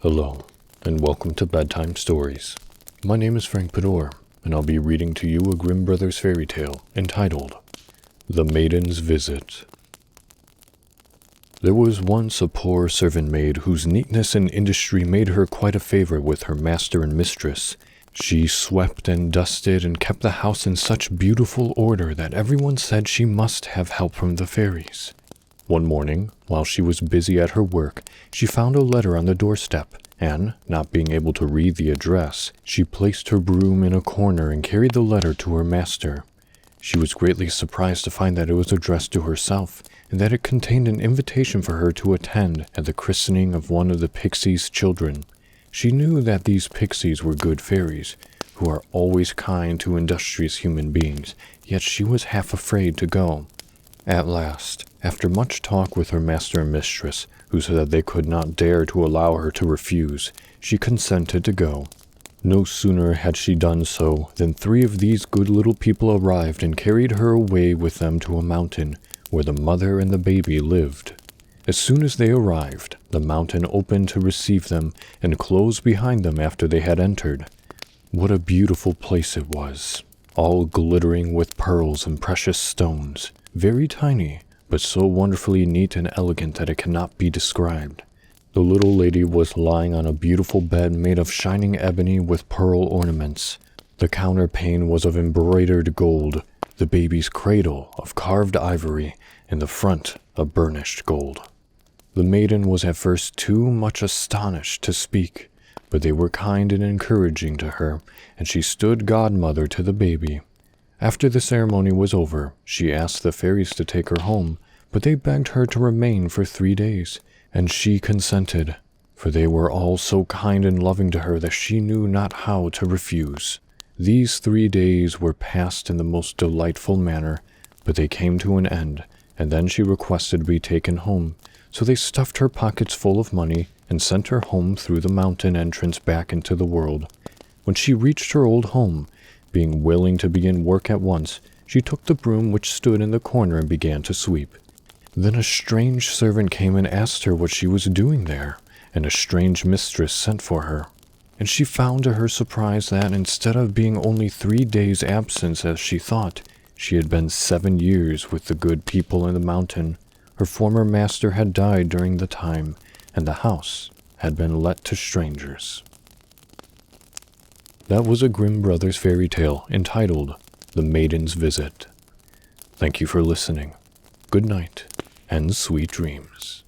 Hello, and welcome to Bedtime Stories. My name is Frank Padour, and I'll be reading to you a Grimm Brothers fairy tale entitled The Maiden's Visit. There was once a poor servant maid whose neatness and industry made her quite a favorite with her master and mistress. She swept and dusted and kept the house in such beautiful order that everyone said she must have help from the fairies. One morning, while she was busy at her work, she found a letter on the doorstep, and, not being able to read the address, she placed her broom in a corner and carried the letter to her master. She was greatly surprised to find that it was addressed to herself, and that it contained an invitation for her to attend at the christening of one of the pixies' children. She knew that these pixies were good fairies, who are always kind to industrious human beings, yet she was half afraid to go. At last, after much talk with her master and mistress, who said they could not dare to allow her to refuse, she consented to go. No sooner had she done so than 3 of these good little people arrived and carried her away with them to a mountain, where the mother and the baby lived. As soon as they arrived, the mountain opened to receive them and closed behind them after they had entered. What a beautiful place it was, all glittering with pearls and precious stones, very tiny, but so wonderfully neat and elegant that it cannot be described. The little lady was lying on a beautiful bed made of shining ebony with pearl ornaments. The counterpane was of embroidered gold, the baby's cradle of carved ivory, and the front of burnished gold. The maiden was at first too much astonished to speak, but they were kind and encouraging to her, and she stood godmother to the baby. After the ceremony was over, she asked the fairies to take her home, but they begged her to remain for 3 days, and she consented, for they were all so kind and loving to her that she knew not how to refuse. These 3 days were passed in the most delightful manner, but they came to an end, and then she requested to be taken home, so they stuffed her pockets full of money and sent her home through the mountain entrance back into the world. When she reached her old home, being willing to begin work at once, she took the broom which stood in the corner and began to sweep. Then a strange servant came and asked her what she was doing there, and a strange mistress sent for her. And she found to her surprise that instead of being only 3 days' absence as she thought, she had been 7 years with the good people in the mountain. Her former master had died during the time, and the house had been let to strangers. That was a Grimm Brothers fairy tale entitled The Maiden's Visit. Thank you for listening. Good night, and sweet dreams.